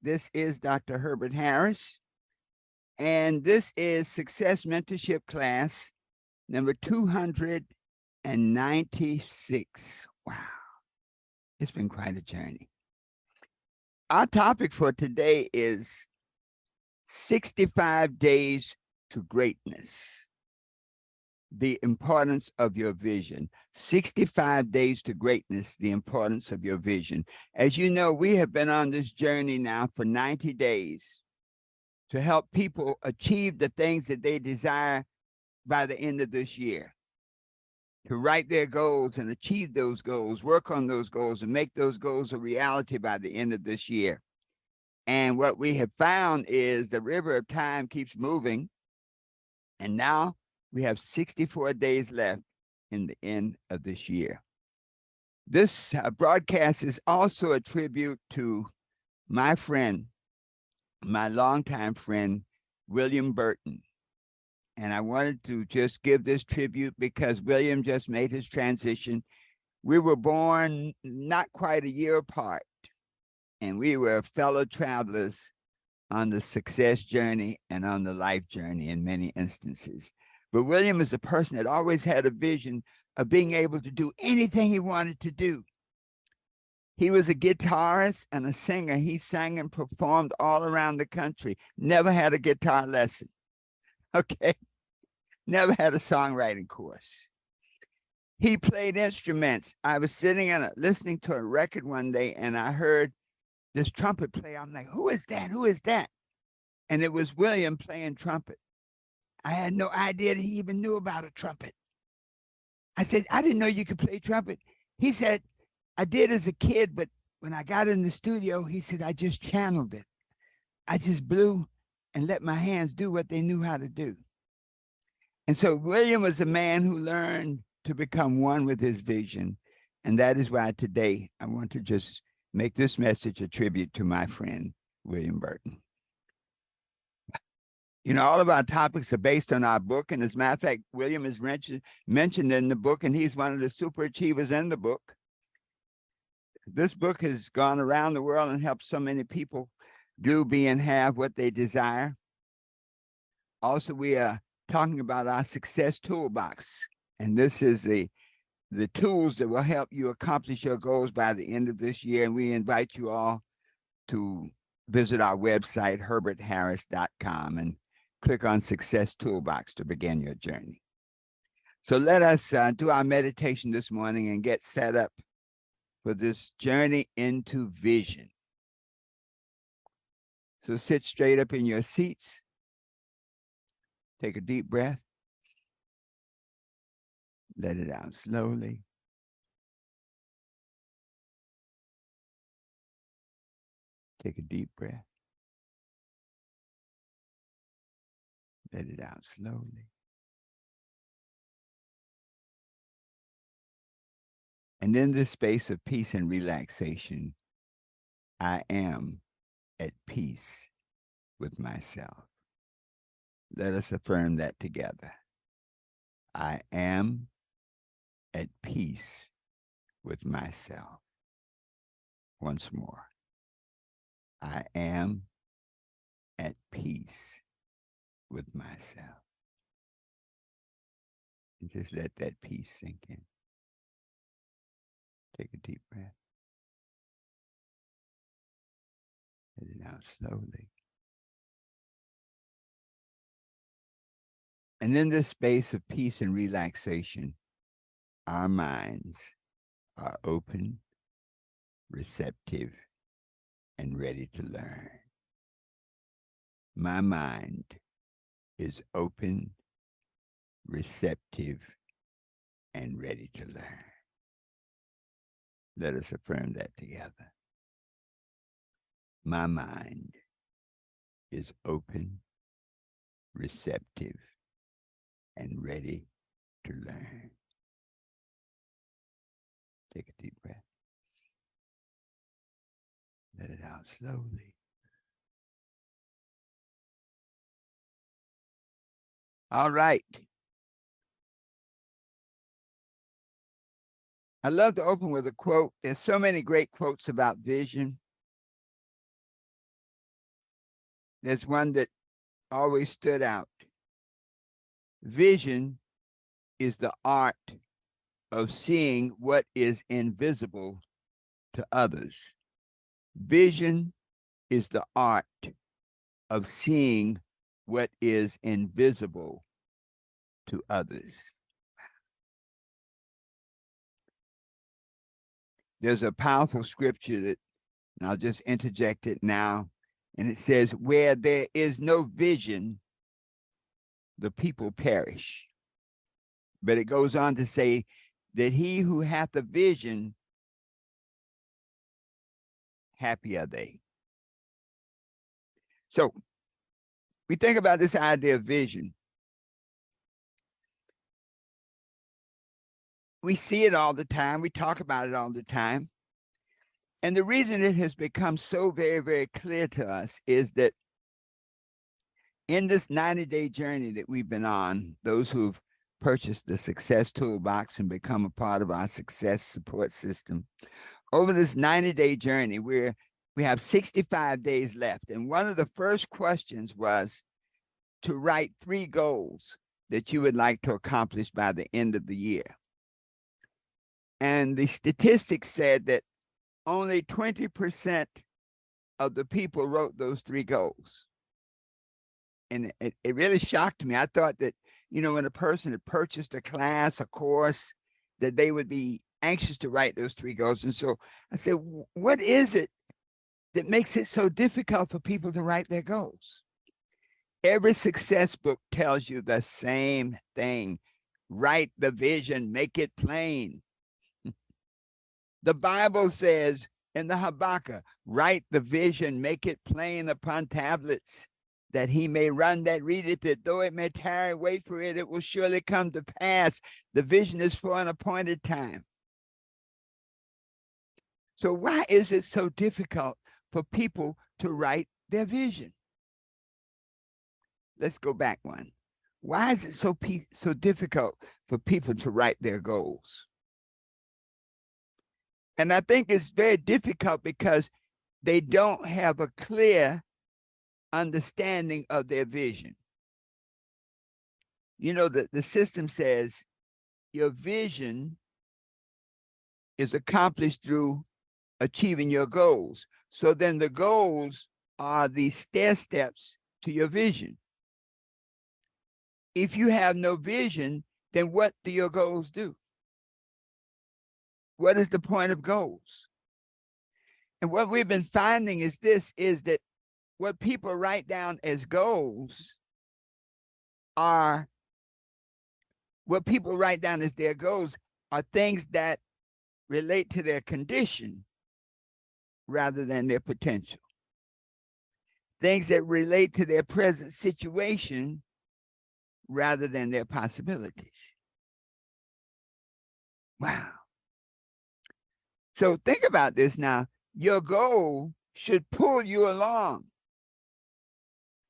This is Dr. Herbert Harris, and this is Success Mentorship Class number 296. Wow, it's been quite a journey. Our topic for today is 65 Days to Greatness. The importance of your vision. 65 days to greatness, the importance of your vision. As you know, we have been on this journey now for 90 days to help people achieve the things that they desire by the end of this year, to write their goals and achieve those goals, work on those goals and make those goals a reality by the end of this year. And what we have found is the river of time keeps moving, and now we have 64 days left in the end of this year. This broadcast is also a tribute to my friend, my longtime friend, William Burton. And I wanted to just give this tribute because William just made his transition. We were born not quite a year apart, and we were fellow travelers on the success journey and on the life journey in many instances. But William is a person that always had a vision of being able to do anything he wanted to do. He was a guitarist and a singer. He sang and performed all around the country. Never had a guitar lesson. Okay. Never had a songwriting course. He played instruments. I was sitting and listening to a record one day, and I heard this trumpet play. I'm like, who is that? Who is that? And it was William playing trumpet. I had no idea that he even knew about a trumpet. I said, I didn't know you could play trumpet. He said, I did as a kid, but when I got in the studio, he said, I just channeled it. I just blew and let my hands do what they knew how to do. And so William was a man who learned to become one with his vision. And that is why today I want to just make this message a tribute to my friend, William Burton. You know, all of our topics are based on our book. And as a matter of fact, William is mentioned in the book, and he's one of the super achievers in the book. This book has gone around the world and helped so many people do, be, and have what they desire. Also, we are talking about our success toolbox. And this is the tools that will help you accomplish your goals by the end of this year. And we invite you all to visit our website, herbertharris.com, and click on Success Toolbox to begin your journey. So let us do our meditation this morning and get set up for this journey into vision. So sit straight up in your seats. Take a deep breath. Let it out slowly. Take a deep breath. Let it out slowly. And in this space of peace and relaxation, I am at peace with myself. Let us affirm that together. I am at peace with myself. Once more. I am at peace with myself. And just let that peace sink in. Take a deep breath. Let it out slowly. And in this space of peace and relaxation, our minds are open, receptive, and ready to learn. My mind is open, receptive, and ready to learn. Let us affirm that together. My mind is open, receptive, and ready to learn. Take a deep breath. Let it out slowly. All right. I love to open with a quote. There's so many great quotes about vision. There's one that always stood out. Vision is the art of seeing what is invisible to others. Vision is the art of seeing what is invisible to others. There's a powerful scripture that, and I'll just interject it now, and it says, where there is no vision, the people perish. But it goes on to say that he who hath a vision, happy are they. So we think about this idea of vision. We see it all the time. We talk about it all the time. And the reason it has become so very, very clear to us is that in this 90-day journey that we've been on, those who've purchased the Success Toolbox and become a part of our success support system, over this 90-day journey, we have 65 days left. And one of the first questions was to write 3 goals that you would like to accomplish by the end of the year. And the statistics said that only 20% of the people wrote those 3 goals. And it really shocked me. I thought that, you know, when a person had purchased a class, a course, that they would be anxious to write those 3 goals. And so I said, what is it that makes it so difficult for people to write their goals? Every success book tells you the same thing. Write the vision, make it plain. The Bible says in the Habakkuk, write the vision, make it plain upon tablets, that he may run that readeth it, though it may tarry, wait for it, it will surely come to pass. The vision is for an appointed time. So why is it so difficult for people to write their vision? Let's go back one. Why is it so difficult for people to write their goals? And I think it's very difficult because they don't have a clear understanding of their vision. You know, the system says your vision is accomplished through achieving your goals. So then the goals are the stair steps to your vision. If you have no vision, then what do your goals do? What is the point of goals? And what we've been finding is that what people write down as goals are, what people write down as their goals are things that relate to their condition rather than their potential. Things that relate to their present situation rather than their possibilities. Wow. So think about this now. Your goal should pull you along.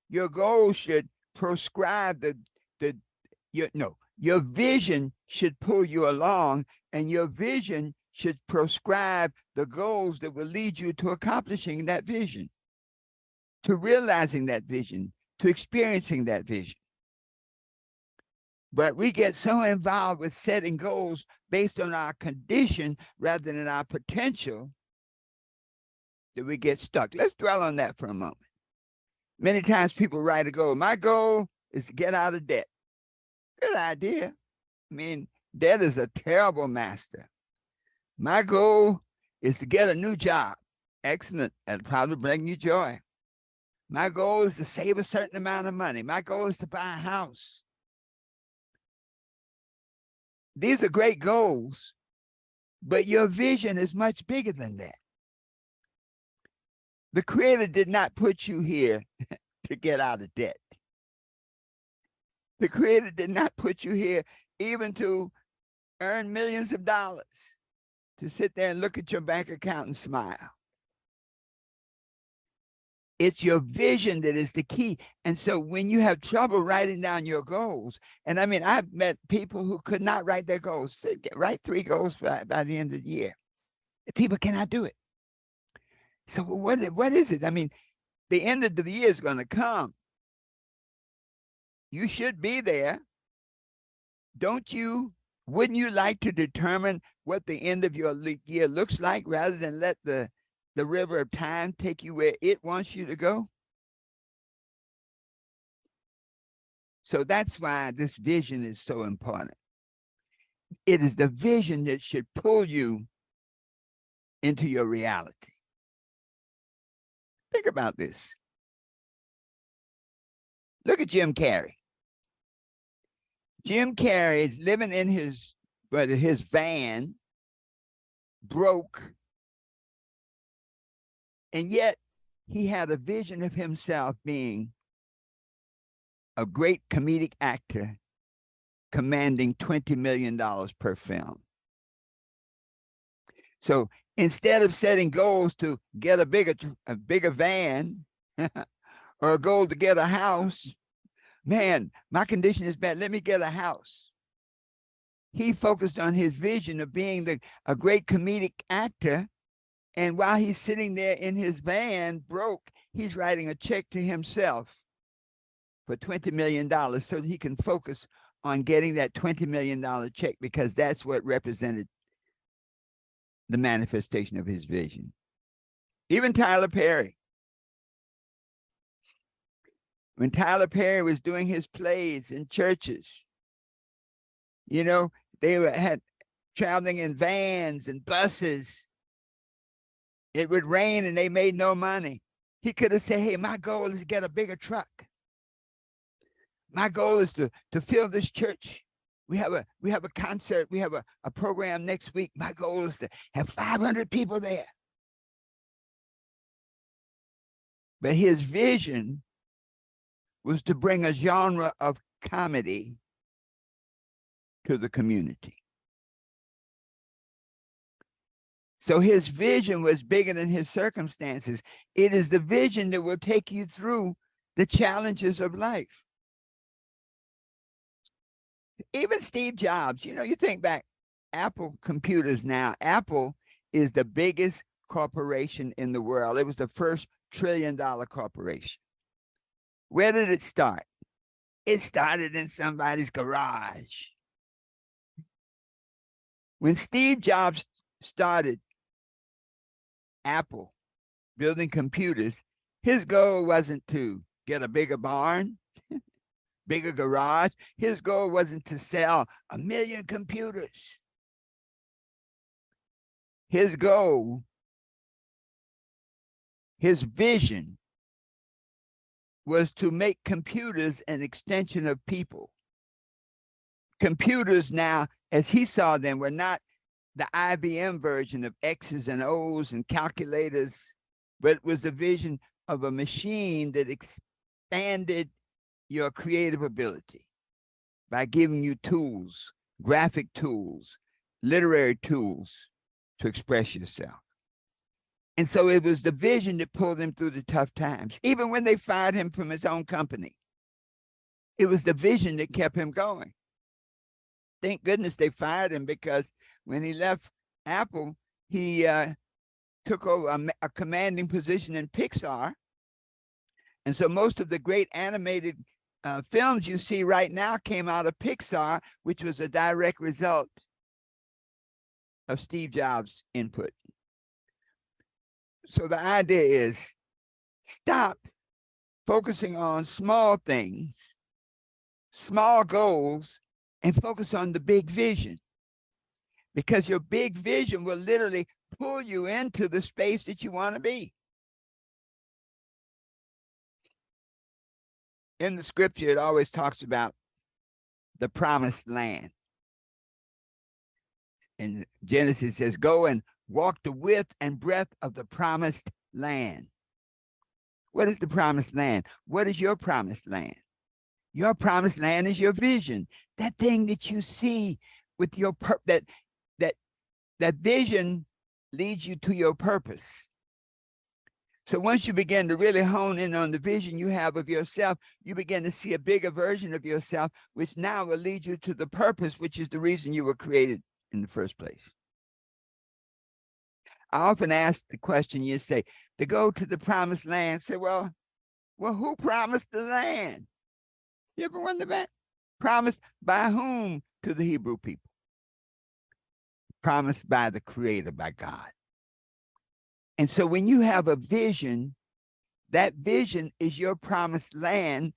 Your goal should prescribe your vision should pull you along, and your vision should prescribe the goals that will lead you to accomplishing that vision, to realizing that vision, to experiencing that vision. But we get so involved with setting goals based on our condition rather than our potential that we get stuck. Let's dwell on that for a moment. Many times people write a goal. My goal is to get out of debt. Good idea. I mean, debt is a terrible master. My goal is to get a new job. Excellent. That'll probably bring you joy. My goal is to save a certain amount of money. My goal is to buy a house. These are great goals, but your vision is much bigger than that. The Creator did not put you here to get out of debt. The Creator did not put you here even to earn millions of dollars, to sit there and look at your bank account and smile. It's your vision that is the key. And so when you have trouble writing down your goals, and I mean, I've met people who could not write their goals, write 3 goals by the end of the year. People cannot do it. So what is it? I mean, The end of the year is going to come. You should be there. Wouldn't you like to determine what the end of your year looks like rather than let the river of time take you where it wants you to go? So that's why this vision is so important. It is the vision that should pull you into your reality. Think about this. Look at Jim Carrey. Jim Carrey is living in his van, broke, and yet he had a vision of himself being a great comedic actor commanding $20 million per film. So instead of setting goals to get a bigger van or a goal to get a house, man, my condition is bad, let me get a house. He focused on his vision of being a great comedic actor. And while he's sitting there in his van, broke, he's writing a check to himself for $20 million so that he can focus on getting that $20 million check, because that's what represented the manifestation of his vision. Even Tyler Perry. When Tyler Perry was doing his plays in churches, you know, they had traveling in vans and buses. It would rain and they made no money. He could have said, hey, my goal is to get a bigger truck. My goal is to fill this church. We have a concert. We have a program next week. My goal is to have 500 people there. But his vision was to bring a genre of comedy to the community. So his vision was bigger than his circumstances. It is the vision that will take you through the challenges of life. Even Steve Jobs, you know, you think back, Apple computers now, Apple is the biggest corporation in the world. It was the first $1 trillion corporation. Where did it start? It started in somebody's garage. When Steve Jobs started Apple, building computers, his goal wasn't to get a bigger barn, bigger garage. His goal wasn't to sell 1 million computers. His goal, his vision, was to make computers an extension of people. Computers now, as he saw them, were not the IBM version of X's and O's and calculators, but it was the vision of a machine that expanded your creative ability by giving you tools, graphic tools, literary tools to express yourself. And so it was the vision that pulled him through the tough times. Even when they fired him from his own company, it was the vision that kept him going. Thank goodness they fired him, because when he left Apple, he took over a commanding position in Pixar. And so most of the great animated films you see right now came out of Pixar, which was a direct result of Steve Jobs' input. So the idea is, stop focusing on small things, small goals, and focus on the big vision. Because your big vision will literally pull you into the space that you want to be. In the scripture, it always talks about the promised land. In Genesis, it says, go and walk the width and breadth of the promised land. What is the promised land? What is your promised land? Your promised land is your vision. That thing that you see with your that vision leads you to your purpose. So once you begin to really hone in on the vision you have of yourself, you begin to see a bigger version of yourself, which now will lead you to the purpose, which is the reason you were created in the first place. I often ask the question, you say, to go to the promised land, say, well, Well, who promised the land? You ever wonder that? Promised by whom to the Hebrew people? Promised by the Creator, by God. And so when you have a vision, that vision is your promised land,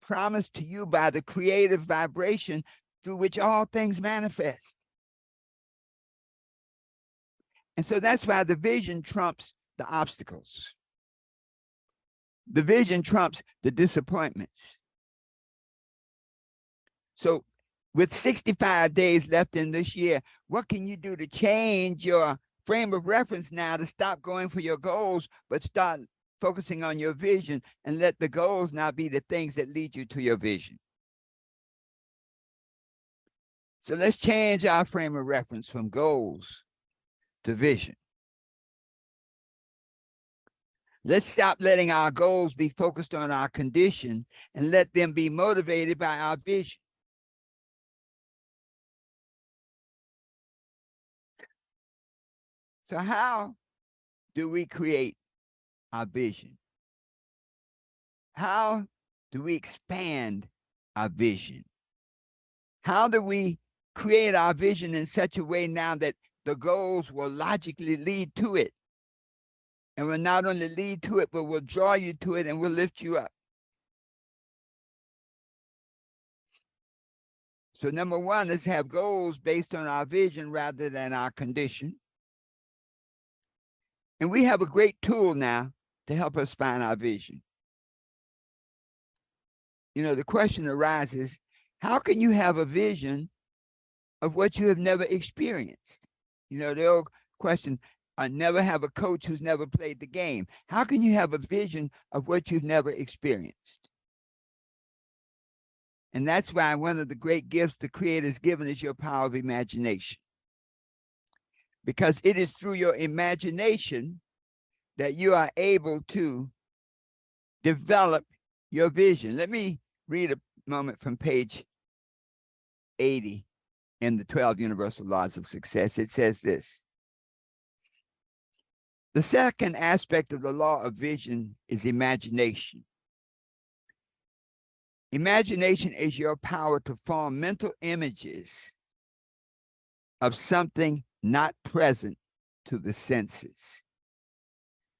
promised to you by the creative vibration through which all things manifest. And so that's why the vision trumps the obstacles. The vision trumps the disappointments. So with 65 days left in this year, what can you do to change your frame of reference now to stop going for your goals, but start focusing on your vision and let the goals now be the things that lead you to your vision? So let's change our frame of reference from goals to vision. Let's stop letting our goals be focused on our condition and let them be motivated by our vision. So how do we create our vision? How do we expand our vision? How do we create our vision in such a way now that the goals will logically lead to it? And will not only lead to it, but will draw you to it and will lift you up. So number one, let's have goals based on our vision rather than our condition. And we have a great tool now to help us find our vision. You know, the question arises, how can you have a vision of what you have never experienced? You know, the old question, I never have a coach who's never played the game. How can you have a vision of what you've never experienced? And that's why one of the great gifts the Creator has given is your power of imagination. Because it is through your imagination that you are able to develop your vision. Let me read a moment from page 80 in the 12 Universal Laws of Success. It says this: the second aspect of the law of vision is imagination. Imagination is your power to form mental images of something not present to the senses.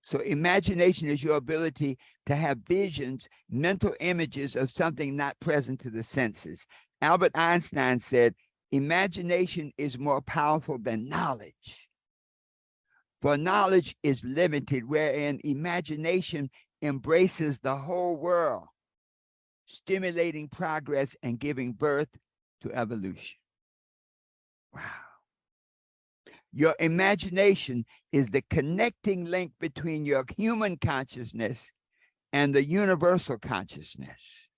So imagination is your ability to have visions, mental images of something not present to the senses. Albert Einstein said, imagination is more powerful than knowledge. For knowledge is limited, wherein imagination embraces the whole world, stimulating progress and giving birth to evolution. Wow. Your imagination is the connecting link between your human consciousness and the universal consciousness.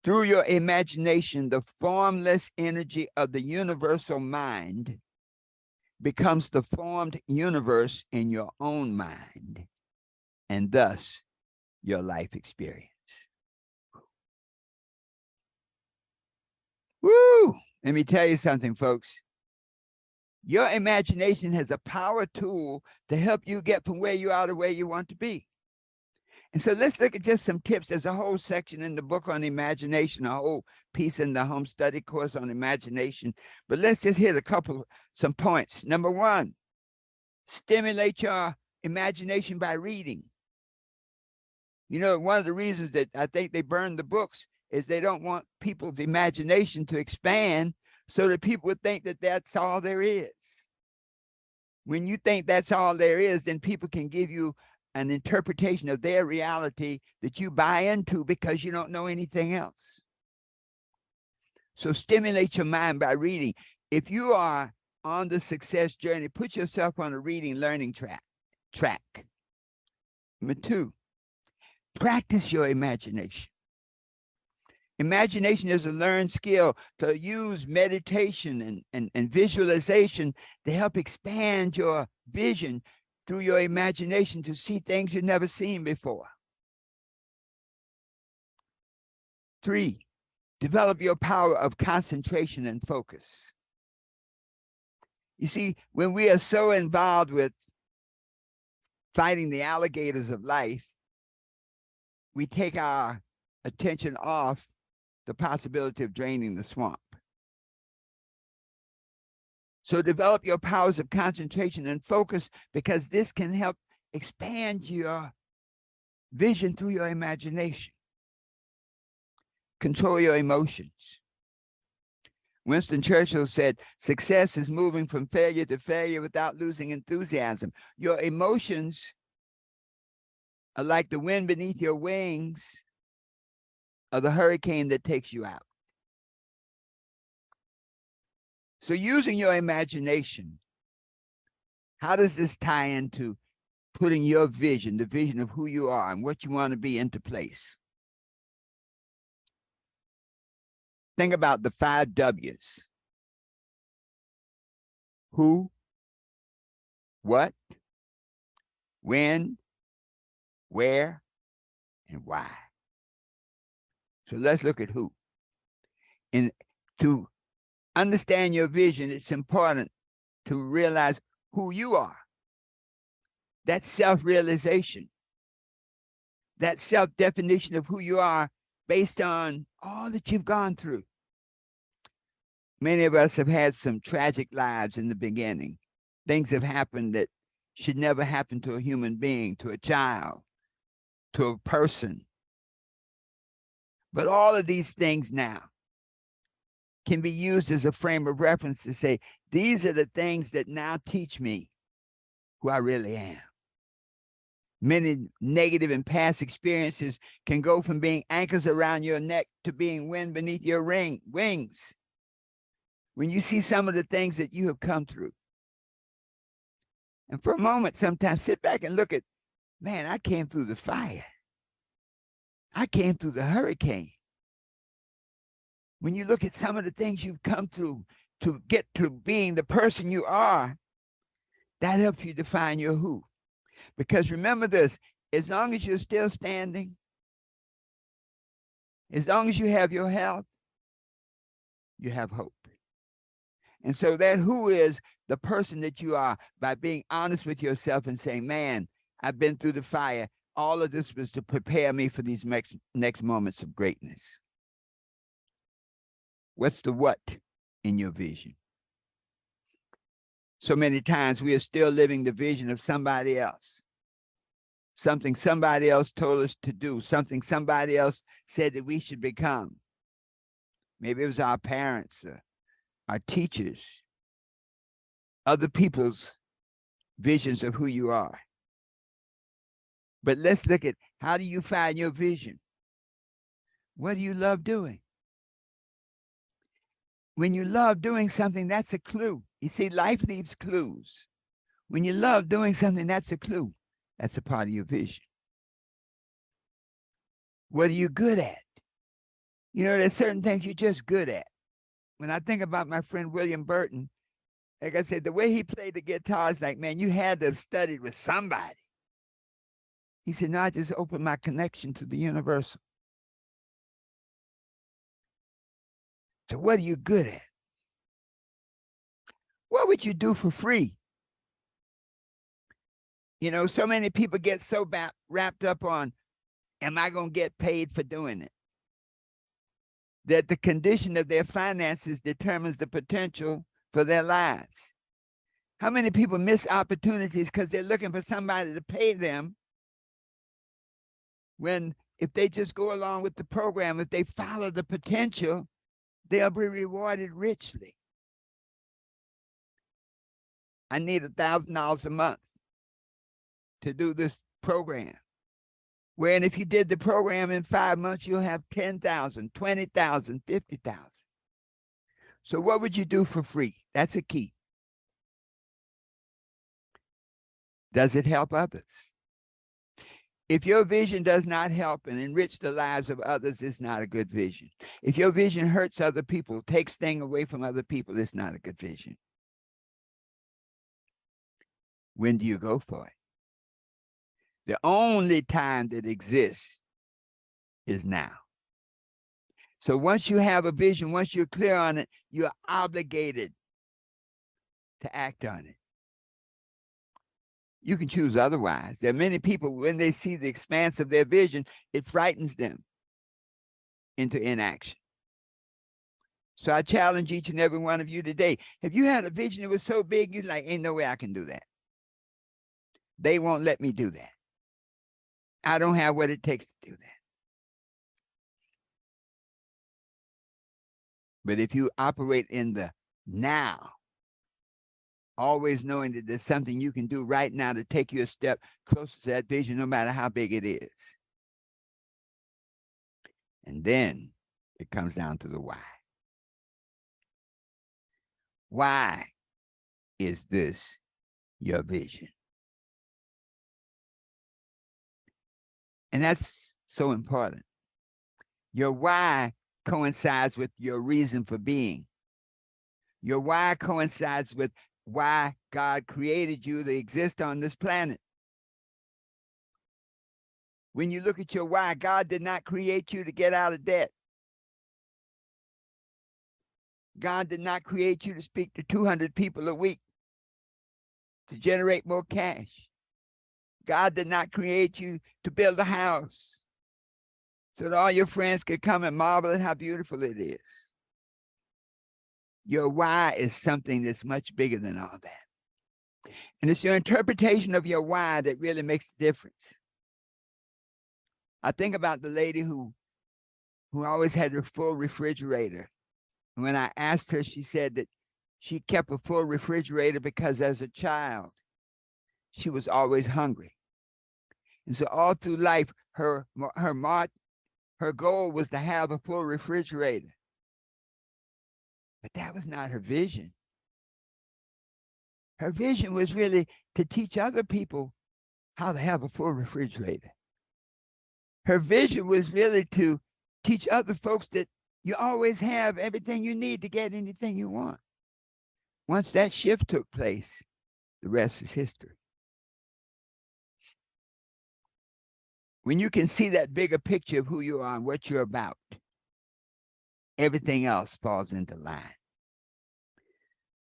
Through your imagination, the formless energy of the universal mind becomes the formed universe in your own mind, and thus your life experience. Woo! Let me tell you something, folks. Your imagination has a power tool to help you get from where you are to where you want to be. And so let's look at just some tips. There's a whole section in the book on imagination, a whole piece in the home study course on imagination. But let's just hit some points. Number one, stimulate your imagination by reading. You know, one of the reasons that I think they burn the books is they don't want people's imagination to expand so that people would think that that's all there is. When you think that's all there is, then people can give you an interpretation of their reality that you buy into because you don't know anything else. So stimulate your mind by reading. If you are on the success journey, put yourself on a reading learning track. Number two, practice your imagination. Imagination is a learned skill to use meditation and visualization to help expand your vision through your imagination to see things you've never seen before. Three, develop your power of concentration and focus. You see, when we are so involved with fighting the alligators of life, we take our attention off the possibility of draining the swamp. So develop your powers of concentration and focus, because this can help expand your vision through your imagination. Control your emotions. Winston Churchill said, success is moving from failure to failure without losing enthusiasm. Your emotions are like the wind beneath your wings of the hurricane that takes you out. So using your imagination, how does this tie into putting your vision, the vision of who you are and what you want to be, into place? Think about the 5 W's. Who, what, when, where, and why. So let's look at who. And to understand your vision, it's important to realize who you are. That's self-realization. That self-definition of who you are based on all that you've gone through. Many of us have had some tragic lives in the beginning. Things have happened that should never happen to a human being, to a child, to a person. But all of these things now can be used as a frame of reference to say, these are the things that now teach me who I really am. Many negative and past experiences can go from being anchors around your neck to being wind beneath your wings. When you see some of the things that you have come through. And for a moment, sometimes sit back and look at, man, I came through the fire. I came through the hurricane. When you look at some of the things you've come through to get to being the person you are, that helps you define your who. Because remember this, as long as you're still standing, as long as you have your health, you have hope. And so that who is the person that you are, by being honest with yourself and saying, man, I've been through the fire. All of this was to prepare me for these next moments of greatness. What's the what in your vision? So many times we are still living the vision of somebody else. Something somebody else told us to do, something somebody else said that we should become. Maybe it was our parents, our teachers, other people's visions of who you are. But let's look at, how do you find your vision? What do you love doing? When you love doing something, that's a clue. You see, life leaves clues. When you love doing something, that's a clue. That's a part of your vision. What are you good at? You know, there's certain things you're just good at. When I think about my friend William Burton, like I said, the way he played the guitar is like, man, you had to have studied with somebody. He said, no, I just opened my connection to the universal. So what are you good at? What would you do for free? You know, so many people get so wrapped up on, am I going to get paid for doing it? That the condition of their finances determines the potential for their lives. How many people miss opportunities because they're looking for somebody to pay them, when if they just go along with the program, if they follow the potential, they'll be rewarded richly. I need $1,000 a month to do this program. When if you did the program in 5 months, you'll have 10,000, 20,000, 50,000. So what would you do for free? That's a key. Does it help others? If your vision does not help and enrich the lives of others, it's not a good vision. If your vision hurts other people, takes things away from other people, it's not a good vision. When do you go for it? The only time that exists is now. So once you have a vision, once you're clear on it, you're obligated to act on it. You can choose otherwise. There are many people, when they see the expanse of their vision, it frightens them into inaction. So I challenge each and every one of you today. Have you had a vision that was so big, you're like, ain't no way I can do that. They won't let me do that. I don't have what it takes to do that. But if you operate in the now, always knowing that there's something you can do right now to take you a step closer to that vision, no matter how big it is. And then it comes down to the why. Why is this your vision? And that's so important. Your why coincides with your reason for being. Your why coincides with why God created you to exist on this planet. When you look at your why, God did not create you to get out of debt. God did not create you to speak to 200 people a week to generate more cash. God did not create you to build a house so that all your friends could come and marvel at how beautiful it is. Your why is something that's much bigger than all that. And it's your interpretation of your why that really makes the difference. I think about the lady who always had her full refrigerator. And when I asked her, she said that she kept a full refrigerator because as a child, she was always hungry. And so all through life, her goal was to have a full refrigerator. But that was not her vision. Her vision was really to teach other people how to have a full refrigerator. Her vision was really to teach other folks that you always have everything you need to get anything you want. Once that shift took place, the rest is history. When you can see that bigger picture of who you are and what you're about, everything else falls into line.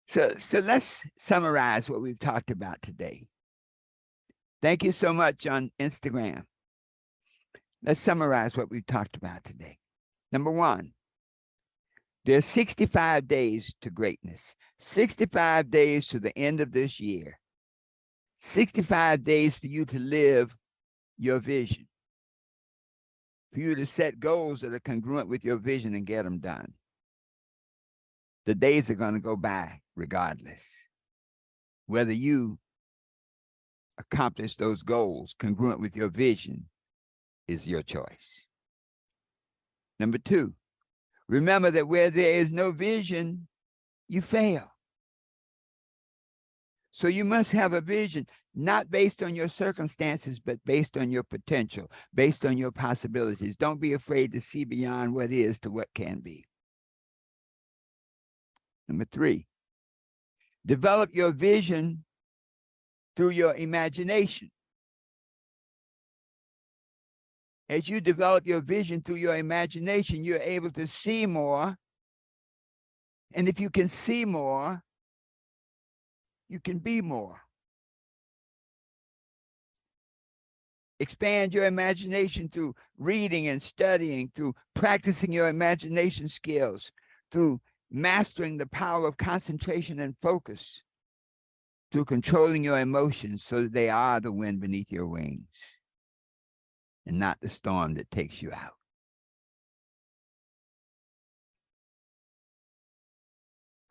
So let's summarize what we've talked about today. Thank you so much on Instagram. Let's summarize what we've talked about today. Number one, there's 65 days to greatness, 65 days to the end of this year, 65 days for you to live your vision, for you to set goals that are congruent with your vision and get them done. The days are going to go by regardless. Whether you accomplish those goals congruent with your vision is your choice. Number two, remember that where there is no vision, you fail. So you must have a vision, not based on your circumstances, but based on your potential, based on your possibilities. Don't be afraid to see beyond what is to what can be. Number three, develop your vision through your imagination. As you develop your vision through your imagination, you're able to see more. And if you can see more, you can be more. Expand your imagination through reading and studying, through practicing your imagination skills, through mastering the power of concentration and focus, through controlling your emotions so that they are the wind beneath your wings and not the storm that takes you out.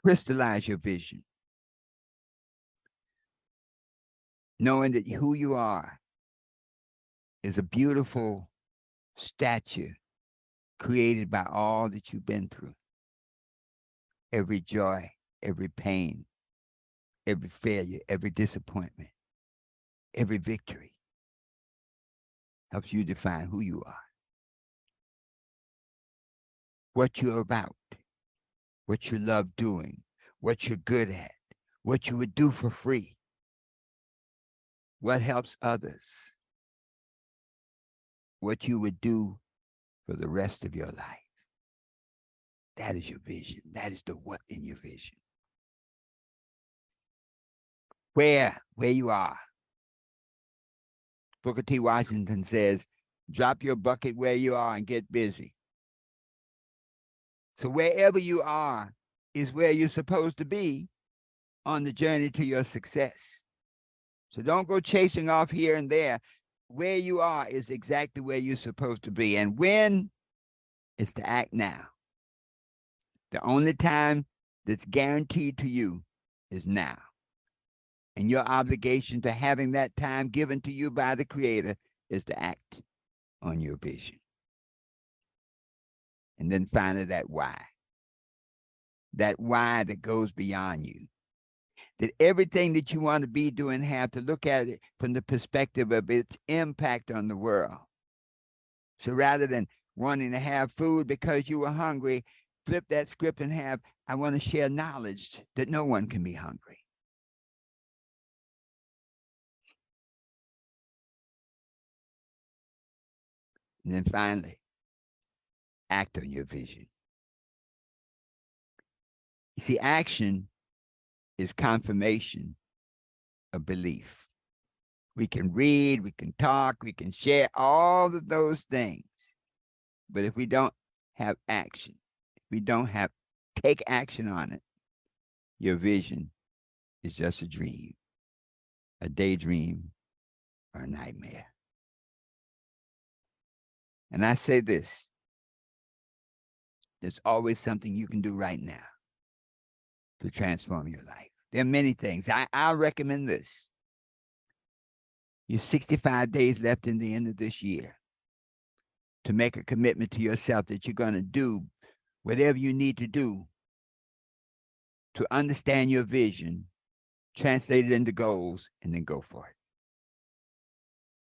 Crystallize your vision, knowing that who you are is a beautiful statue created by all that you've been through. Every joy, every pain, every failure, every disappointment, every victory helps you define who you are, what you're about, what you love doing, what you're good at, what you would do for free, what helps others, what you would do for the rest of your life. That is your vision. That is the what in your vision. Where you are, Booker T. Washington says, drop your bucket where you are and get busy. So wherever you are is where you're supposed to be on the journey to your success. So don't go chasing off here and there. Where you are is exactly where you're supposed to be. And when is to act now. The only time that's guaranteed to you is now. And your obligation to having that time given to you by the Creator is to act on your vision. And then finally, that why that goes beyond you. That everything that you want to be doing have to look at it from the perspective of its impact on the world. So rather than wanting to have food because you were hungry, flip that script and have, I want to share knowledge that no one can be hungry. And then finally, act on your vision. You see, action is confirmation of belief. We can read, we can talk, we can share all of those things. But if we don't have action, if we don't take action on it, your vision is just a dream, a daydream, or a nightmare. And I say this, there's always something you can do right now to transform your life. There are many things. I recommend this. You have 65 days left in the end of this year to make a commitment to yourself that you're going to do whatever you need to do to understand your vision, translate it into goals, and then go for it.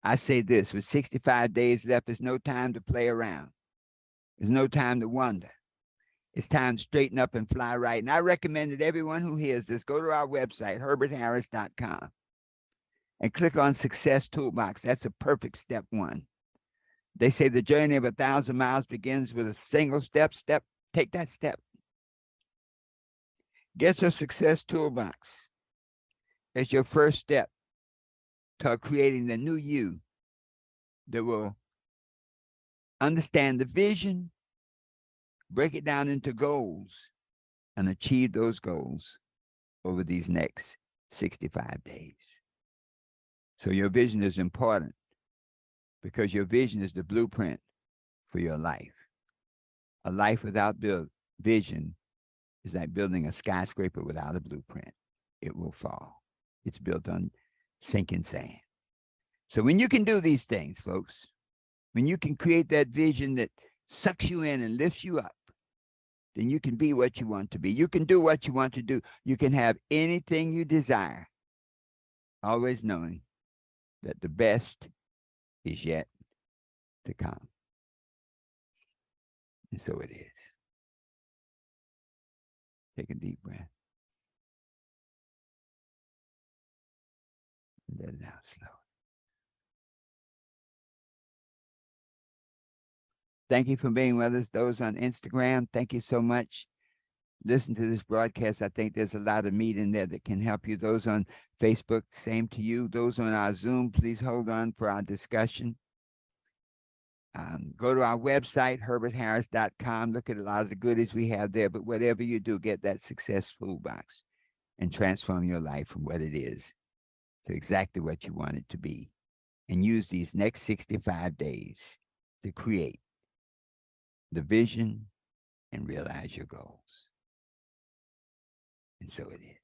I say this, with 65 days left, there's no time to play around. There's no time to wonder. It's time to straighten up and fly right. And I recommend that everyone who hears this, go to our website, herbertharris.com, and click on Success Toolbox. That's a perfect step one. They say the journey of 1,000 miles begins with a single step. Take that step. Get your Success Toolbox. It's your first step to creating the new you that will understand the vision, break it down into goals, and achieve those goals over these next 65 days. So your vision is important because your vision is the blueprint for your life. A life without vision is like building a skyscraper without a blueprint. It will fall. It's built on sinking sand. So when you can do these things, folks, when you can create that vision that sucks you in and lifts you up, then you can be what you want to be. You can do what you want to do. You can have anything you desire, always knowing that the best is yet to come. And so it is. Take a deep breath. And let it out slow. Thank you for being with us. Those on Instagram, thank you so much. Listen to this broadcast. I think there's a lot of meat in there that can help you. Those on Facebook, same to you. Those on our Zoom, please hold on for our discussion. Go to our website, herbertharris.com. Look at a lot of the goodies we have there. But whatever you do, get that Success Toolbox and transform your life from what it is to exactly what you want it to be. And use these next 65 days to create the vision and realize your goals. And so it is.